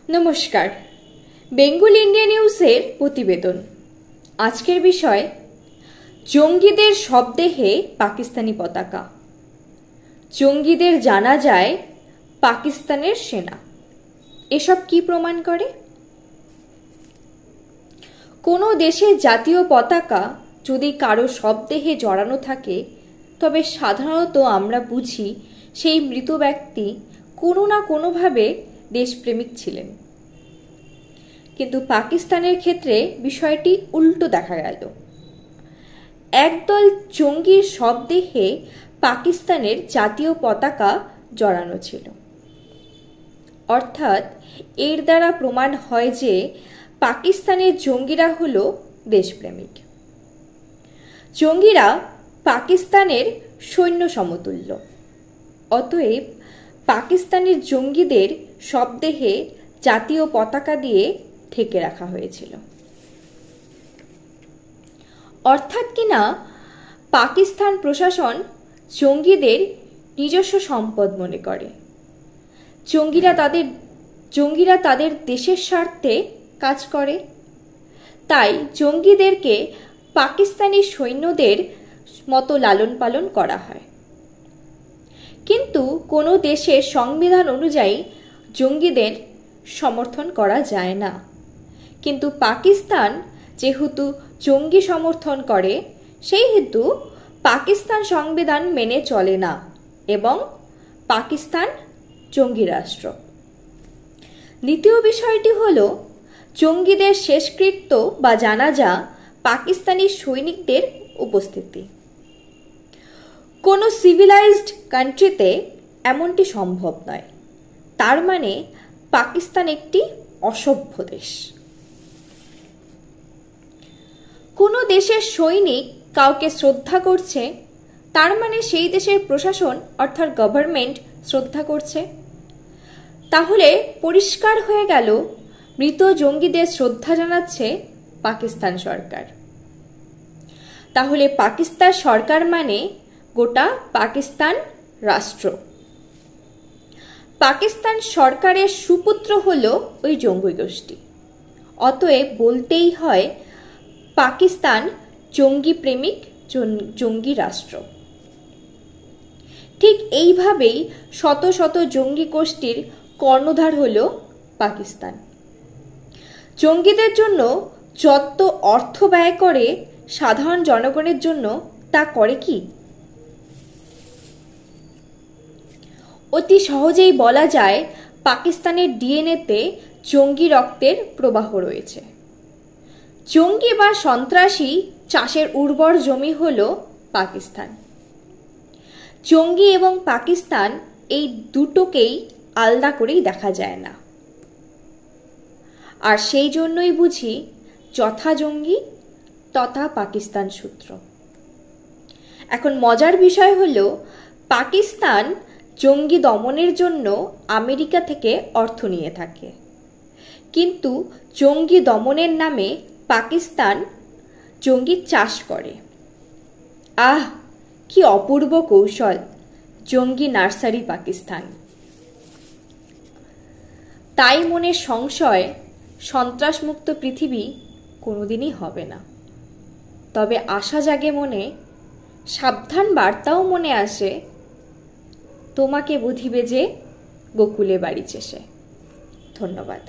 নমস্কার, বেঙ্গল ইন্ডিয়া নিউজের প্রতিবেদন। আজকের বিষয় জঙ্গিদের শবদেহে পাকিস্তানি পতাকা। জঙ্গিদের জানা যায় পাকিস্তানের সেনা। এসব কি প্রমাণ করে? কোনো দেশের জাতীয় পতাকা যদি কারো শবদেহে জড়ানো থাকে, তবে সাধারণত আমরা বুঝি সেই মৃত ব্যক্তি কোনো না কোনোভাবে দেশপ্রেমিক ছিলেন। কিন্তু পাকিস্তানের ক্ষেত্রে বিষয়টি উল্টো দেখা গেল। একদল জঙ্গির শবদেহে পাকিস্তানের জাতীয় পতাকা জড়ানো ছিল। অর্থাৎ এর দ্বারা প্রমাণ হয় যে পাকিস্তানের জঙ্গিরা হলো দেশপ্রেমিক। জঙ্গিরা পাকিস্তানের সৈন্য সমতুল্য। অতএব পাকিস্তানের জঙ্গিদের শবদেহে জাতীয় পতাকা দিয়ে ঢেকে রাখা হয়েছিল। অর্থাৎ কিনা পাকিস্তান প্রশাসন জঙ্গিদের নিজস্ব সম্পদ মনে করে। জঙ্গিরা তাদের দেশের স্বার্থে কাজ করে। তাই জঙ্গিদেরকে পাকিস্তানি সৈন্যদের মতো লালন পালন করা হয়। কিন্তু কোনো দেশের সংবিধান অনুযায়ী জঙ্গিদের সমর্থন করা যায় না। কিন্তু পাকিস্তান যেহেতু জঙ্গি সমর্থন করে, সেই হেতু পাকিস্তান সংবিধান মেনে চলে না এবং পাকিস্তান জঙ্গি রাষ্ট্র। দ্বিতীয় বিষয়টি হল জঙ্গিদের শেষকৃত্য বা জানাজা পাকিস্তানি সৈনিকদের উপস্থিতি। কোনো সিভিলাইজড কান্ট্রিতে এমনটি সম্ভব নয়। তার মানে পাকিস্তান একটি অসভ্য দেশ। কোনো দেশের সৈনিক কাউকে শ্রদ্ধা করছে, তার মানে সেই দেশের প্রশাসন অর্থাৎ গভর্নমেন্ট শ্রদ্ধা করছে। তাহলে পরিষ্কার হয়ে গেল মৃত জঙ্গিদের শ্রদ্ধা জানাচ্ছে পাকিস্তান সরকার। তাহলে পাকিস্তান সরকার মানে গোটা পাকিস্তান রাষ্ট্র। পাকিস্তান সরকারের সুপুত্র হলো ওই জঙ্গি গোষ্ঠী। অতএব বলতেই হয় পাকিস্তান জঙ্গি প্রেমিক জঙ্গি রাষ্ট্র। ঠিক এইভাবেই শত শত জঙ্গি গোষ্ঠীর কর্ণধার হলো পাকিস্তান। জঙ্গিদের জন্য যত অর্থ ব্যয় করে সাধারণ জনগণের জন্য, তা করে কি? অতি সহজেই বলা যায় পাকিস্তানের ডিএনএতে জঙ্গি রক্তের প্রবাহ রয়েছে। জঙ্গি বা সন্ত্রাসী চাষের উর্বর জমি হল পাকিস্তান। জঙ্গি এবং পাকিস্তান এই দুটোকেই আলাদা করেই দেখা যায় না। আর সেই জন্যই বুঝি যথা জঙ্গি তথা পাকিস্তান সূত্র। এখন মজার বিষয় হলো পাকিস্তান জঙ্গি দমনের জন্য আমেরিকা থেকে অর্থ নিয়ে থাকে, কিন্তু জঙ্গি দমনের নামে পাকিস্তান জঙ্গি চাষ করে। আহ, কি অপূর্ব কৌশল! জঙ্গি নার্সারি পাকিস্তান। তাই মনে সংশয় সন্ত্রাসমুক্ত পৃথিবী কোনোদিনই হবে না। তবে আশা জাগে মনে, সাবধান বার্তাও মনে আসে, তোমাকে বুঝিবে যে গোকুলে বাড়ি চেষে। ধন্যবাদ।